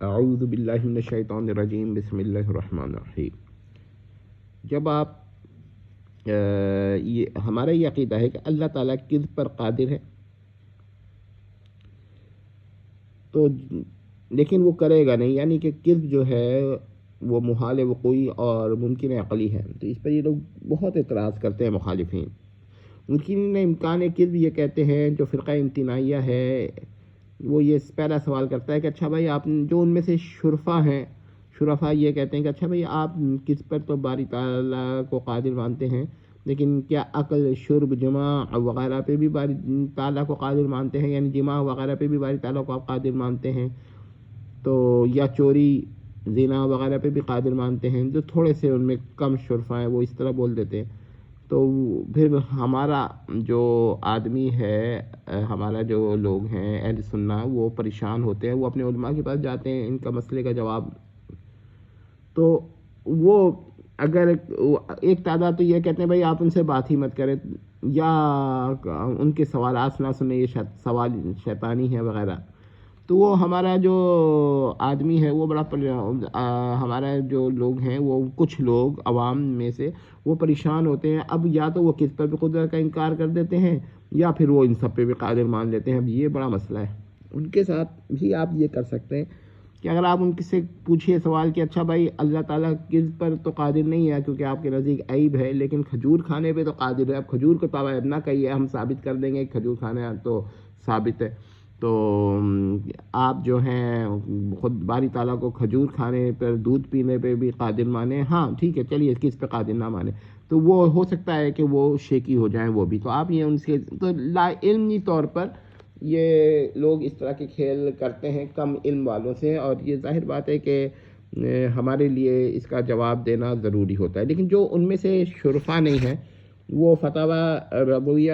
اعوذ باللہ من الشیطان الرجیم، بسم اللہ الرحمن الرحیم۔ جب آپ ہمارا یہ عقیدہ ہے کہ اللہ تعالیٰ کذب پر قادر ہے، تو لیکن وہ کرے گا نہیں، یعنی کہ کذب جو ہے وہ محال وقوعی اور ممکن عقلی ہے، تو اس پر یہ لوگ بہت اعتراض کرتے ہیں مخالفین۔ ممکن امکان کذب یہ کہتے ہیں، جو فرقہ امتناعیہ ہے وہ یہ پہلا سوال کرتا ہے کہ اچھا بھائی آپ جو ان میں سے شرفا یہ کہتے ہیں کہ اچھا بھائی آپ کس پر تو باری تعالیٰ کو قادر مانتے ہیں، لیکن کیا عقل، شرب، جماع وغیرہ پہ بھی باری تعالیٰ کو قادر مانتے ہیں؟ یعنی جماع وغیرہ پہ بھی باری تعالیٰ کو آپ قادر مانتے ہیں؟ تو یا چوری، زنا وغیرہ پہ بھی قادر مانتے ہیں؟ جو تھوڑے سے ان میں کم شرفا ہیں وہ اس طرح بول دیتے ہیں۔ تو پھر ہمارا جو آدمی ہے، ہمارا جو لوگ ہیں اہل سنہ، وہ پریشان ہوتے ہیں، وہ اپنے علماء کے پاس جاتے ہیں ان کا مسئلے کا جواب۔ تو وہ اگر ایک تعداد تو یہ کہتے ہیں بھائی آپ ان سے بات ہی مت کریں، یا ان کے سوالات نہ سنیں، یہ سوال شیطانی ہے وغیرہ۔ تو وہ ہمارا جو آدمی ہے وہ ہمارا جو لوگ ہیں، وہ کچھ لوگ عوام میں سے وہ پریشان ہوتے ہیں۔ اب یا تو وہ کس پر بھی قدرت کا انکار کر دیتے ہیں، یا پھر وہ ان سب پہ بھی قادر مان لیتے ہیں۔ اب یہ بڑا مسئلہ ہے۔ ان کے ساتھ بھی آپ یہ کر سکتے ہیں کہ اگر آپ ان سے پوچھیے سوال کہ اچھا بھائی اللہ تعالیٰ کس پر تو قادر نہیں ہے کیونکہ آپ کے نزدیک عیب ہے، لیکن کھجور کھانے پہ تو قادر ہے۔ اب کھجور کو تو عیب نہ کہیے، ہم ثابت کر دیں گے کہ کھجور کھانے تو ثابت ہے۔ تو آپ جو ہیں خود باری تعالیٰ کو کھجور کھانے پر، دودھ پینے پہ بھی قادر مانیں، ہاں ٹھیک ہے، چلیے کس پہ قادر نہ مانیں، تو وہ ہو سکتا ہے کہ وہ شیکی ہو جائیں وہ بھی۔ تو آپ یہ ان سے تو لا علمی طور پر یہ لوگ اس طرح کے کھیل کرتے ہیں کم علم والوں سے، اور یہ ظاہر بات ہے کہ ہمارے لیے اس کا جواب دینا ضروری ہوتا ہے۔ لیکن جو ان میں سے شرفا نہیں ہیں، وہ فتاوی ربویہ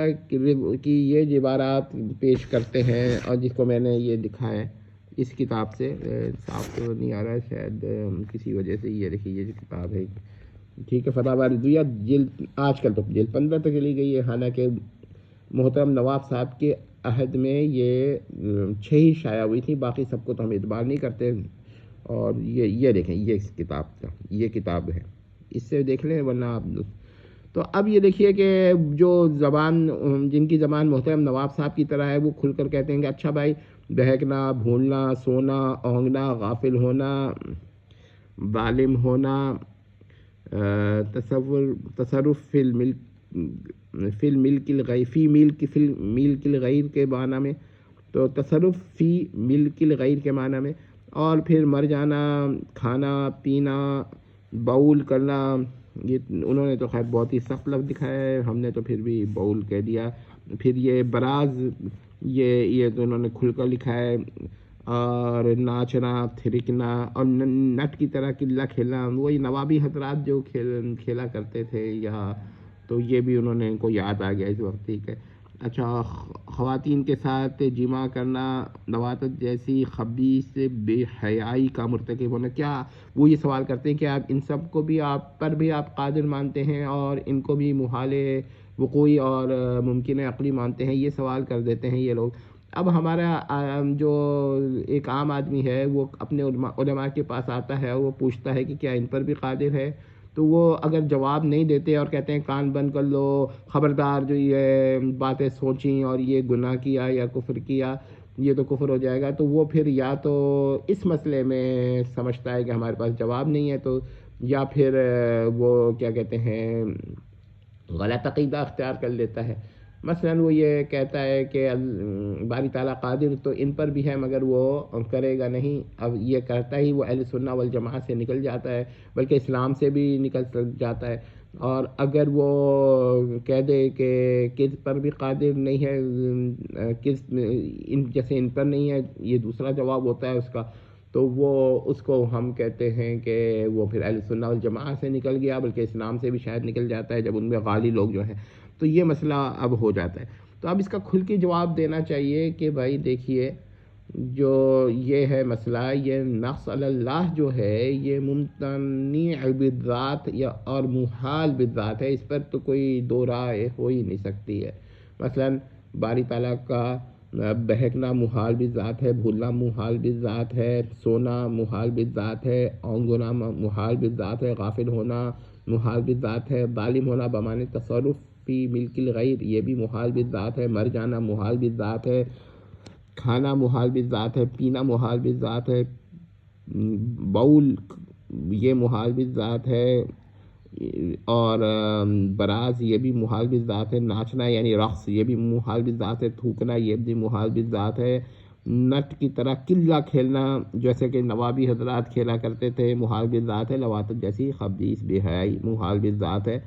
کی یہ عبارات پیش کرتے ہیں، اور جس کو میں نے یہ لکھا ہے اس کتاب سے، صاف تو نہیں آ رہا ہے شاید کسی وجہ سے، یہ دیکھیے یہ جو کتاب ہے، ٹھیک ہے، فتاوی ربویہ جلد آج کل تو جلد 15 تک چلی گئی ہے، حالانکہ محترم نواب صاحب کے عہد میں یہ 6 ہی شائع ہوئی تھی، باقی سب کو تو ہم اعتبار نہیں کرتے۔ اور یہ دیکھیں، یہ اس کتاب کا یہ کتاب ہے، اس سے دیکھ لیں، ورنہ آپ تو اب یہ دیکھیے کہ جو زبان، جن کی زبان محترم نواب صاحب کی طرح ہے، وہ کھل کر کہتے ہیں کہ اچھا بھائی بہکنا، بھولنا، سونا، اونگنا، غافل ہونا، ظالم ہونا، تصرف فی ملک الغیر کے معنی میں، تو تصرف فی ملک الغیر کے معنی میں، اور پھر مر جانا، کھانا پینا، بول کرنا، یہ انہوں نے تو خیر بہت ہی سخت لفظ دکھایا ہے، ہم نے تو پھر بھی بول کہہ دیا۔ پھر یہ براز، یہ تو انہوں نے کھل کر لکھا ہے، اور ناچنا، تھرکنا، اور نٹ کی طرح قلہ کھیلنا، وہی نوابی حضرات جو کھیلا کرتے تھے یہاں، تو یہ بھی انہوں نے ان کو یاد آ گیا اس وقت، ٹھیک ہے۔ اچھا، خواتین کے ساتھ جماع کرنا، نواتت جیسی خبیث بے حیائی کا مرتکب ہونا، کیا وہ یہ سوال کرتے ہیں کہ آپ ان سب کو بھی آپ پر بھی آپ قادر مانتے ہیں اور ان کو بھی محال وقوعی اور ممکن عقلی مانتے ہیں؟ یہ سوال کر دیتے ہیں یہ لوگ۔ اب ہمارا جو ایک عام آدمی ہے وہ اپنے علماء کے پاس آتا ہے، وہ پوچھتا ہے کہ کیا ان پر بھی قادر ہے؟ تو وہ اگر جواب نہیں دیتے اور کہتے ہیں کان بند کر لو، خبردار جو یہ باتیں سوچیں اور یہ گناہ کیا یا کفر کیا، یہ تو کفر ہو جائے گا، تو وہ پھر یا تو اس مسئلے میں سمجھتا ہے کہ ہمارے پاس جواب نہیں ہے، تو یا پھر وہ کیا کہتے ہیں غلط عقیدہ اختیار کر لیتا ہے۔ مثلا وہ یہ کہتا ہے کہ باری تعالیٰ قادر تو ان پر بھی ہے مگر وہ کرے گا نہیں۔ اب یہ کرتا ہی وہ اہل سنہ والجماعت سے نکل جاتا ہے، بلکہ اسلام سے بھی نکل جاتا ہے۔ اور اگر وہ کہہ دے کہ کس پر بھی قادر نہیں ہے، جیسے ان پر نہیں ہے، یہ دوسرا جواب ہوتا ہے اس کا، تو وہ اس کو ہم کہتے ہیں کہ وہ پھر اہل سنہ والجماعت سے نکل گیا، بلکہ اسلام سے بھی شاید نکل جاتا ہے جب ان میں غالی لوگ جو ہیں، تو یہ مسئلہ اب ہو جاتا ہے۔ تو اب اس کا کھل کے جواب دینا چاہیے کہ بھائی دیکھیے، جو یہ ہے مسئلہ، یہ نقص علی اللہ جو ہے، یہ ممتنع بالذات اور محال بالذات ہے، اس پر تو کوئی دو رائے ہو ہی نہیں سکتی ہے۔ مثلا باری تعالیٰ کا بہکنا محال بالذات ہے، بھولنا محال بالذات ہے، سونا محال بالذات ہے، اونگنا محال بالذات ہے، غافل ہونا محال بالذات ہے، ظالم ہونا بمعنی تصرف فی ملک الغیر یہ بھی محال بالذات ہے، مر جانا محال بالذات ہے، کھانا محال بالذات ہے، پینا محال بالذات ہے، بول یہ محال بالذات ہے، اور براز یہ بھی محال بالذات ہے، ناچنا یعنی رقص یہ بھی محال بالذات ہے، تھوکنا یہ بھی محال بالذات ہے، نٹ کی طرح قلہ کھیلنا جیسے کہ نوابی حضرات کھیلا کرتے تھے محال بالذات ہے، لواطت جیسی خبیث بے حیائی محال بالذات ہے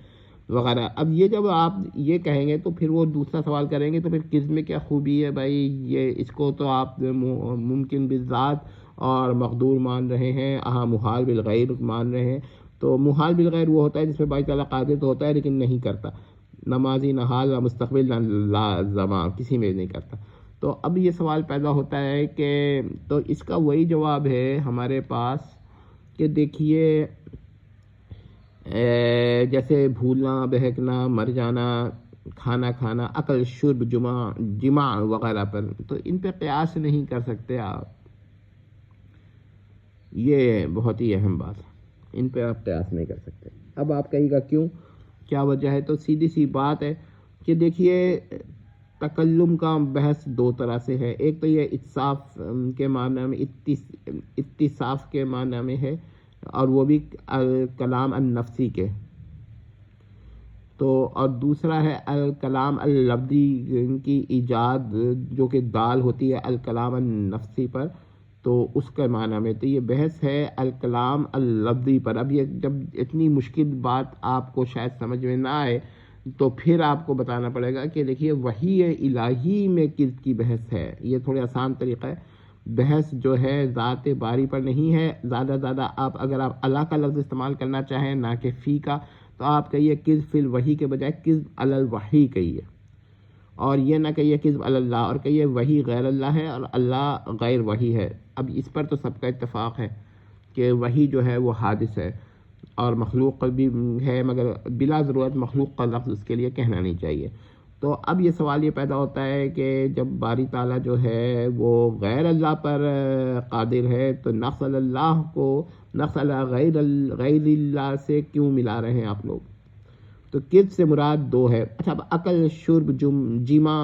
وغیرہ۔ اب یہ جب آپ یہ کہیں گے تو پھر وہ دوسرا سوال کریں گے تو پھر کس میں کیا خوبی ہے بھائی، یہ اس کو تو آپ ممکن بالذات اور مقدور مان رہے ہیں، محال بالغیر مان رہے ہیں۔ تو محال بالغیر وہ ہوتا ہے جس میں باری تعالیٰ قادر تو ہوتا ہے لیکن نہیں کرتا، نہ ماضی نہ حال نہ مستقبل نہ لازمہ کسی میں نہیں کرتا۔ تو اب یہ سوال پیدا ہوتا ہے کہ تو اس کا وہی جواب ہے ہمارے پاس کہ دیکھیے جیسے بھولنا بہکنا مر جانا کھانا کھانا عقل شرب جماع وغیرہ پر تو ان پہ قیاس نہیں کر سکتے آپ، یہ بہت ہی اہم بات ہے، ان پہ آپ قیاس نہیں کر سکتے۔ اب آپ کہیے گا کیوں، کیا وجہ ہے، تو سیدھی سی بات ہے کہ دیکھیے تکلم کا بحث دو طرح سے ہے، ایک تو یہ اتصاف کے معنی میں اتصاف کے معنی میں ہے، اور وہ بھی کلام النفسی کے، تو اور دوسرا ہے الکلام اللفظی کی ایجاد جو کہ دال ہوتی ہے الکلام النفسی پر، تو اس کے معنی میں تو یہ بحث ہے الکلام اللفظی پر۔ اب یہ جب اتنی مشکل بات آپ کو شاید سمجھ میں نہ آئے تو پھر آپ کو بتانا پڑے گا کہ دیکھیے وحی الہی میں کس کی بحث ہے، یہ تھوڑا آسان طریقہ ہے۔ بحث جو ہے ذات باری پر نہیں ہے، زیادہ آپ اگر آپ اللہ کا لفظ استعمال کرنا چاہیں نہ کہ فی کا، تو آپ کہیے کذب فی الوحی کے بجائے کذب علی الوحی کہیے، اور یہ نہ کہیے کذب علی اللہ، اور کہیے وحی غیر اللہ ہے اور اللہ غیر وحی ہے۔ اب اس پر تو سب کا اتفاق ہے کہ وحی جو ہے وہ حادث ہے اور مخلوق بھی ہے، مگر بلا ضرورت مخلوق کا لفظ اس کے لیے کہنا نہیں چاہیے۔ تو اب یہ سوال یہ پیدا ہوتا ہے کہ جب باری تعالیٰ جو ہے وہ غیر اللہ پر قادر ہے تو نقص اللہ کو نقص اللہ غیر اللہ سے کیوں ملا رہے ہیں آپ لوگ؟ تو کذب سے مراد دو ہے۔ اچھا اب عقل شرب جمع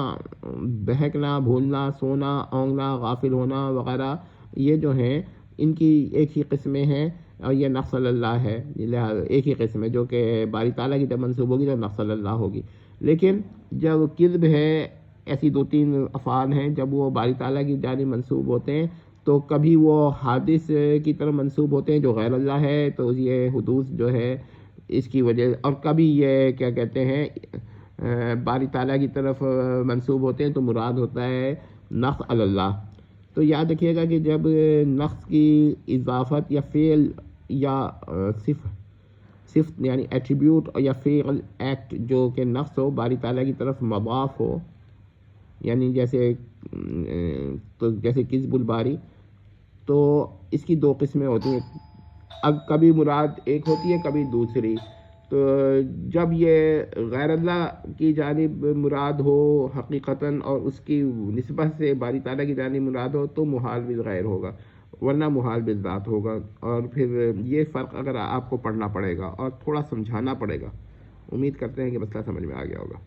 بہکنا بھولنا سونا اونگنا غافل ہونا وغیرہ یہ جو ہیں ان کی ایک ہی قسمیں ہیں، اور یہ نقص اللہ ہے، لہٰذا ایک ہی قسم ہے جو کہ باری تعالیٰ کی جب منسوب ہوگی تو نقص اللہ ہوگی۔ لیکن جب کذب ہے، ایسی دو تین افعال ہیں جب وہ باری تعالیٰ کی جانب منسوب ہوتے ہیں تو کبھی وہ حادث کی طرف منسوب ہوتے ہیں جو غیر اللہ ہے، تو یہ حدوث جو ہے اس کی وجہ، اور کبھی یہ کیا کہتے ہیں باری تعالیٰ کی طرف منسوب ہوتے ہیں تو مراد ہوتا ہے نقص اللہ۔ تو یاد رکھیے گا کہ جب نقص کی اضافت یا فعل یا صفت یعنی ایٹریبیوٹ یا فعل ایکٹ جو کہ نقص ہو باری تعالیٰ کی طرف مضاف ہو، یعنی جیسے کذب الباری، تو اس کی دو قسمیں ہوتی ہیں، اب کبھی مراد ایک ہوتی ہے کبھی دوسری۔ تو جب یہ غیر اللہ کی جانب مراد ہو حقیقتاً اور اس کی نسبت سے باری تعالیٰ کی جانب مراد ہو تو محال بالغیر ہوگا، ورنہ محال بالذات ہوگا۔ اور پھر یہ فرق اگر آپ کو پڑھنا پڑے گا اور تھوڑا سمجھانا پڑے گا۔ امید کرتے ہیں کہ مسئلہ سمجھ میں آ گیا ہوگا۔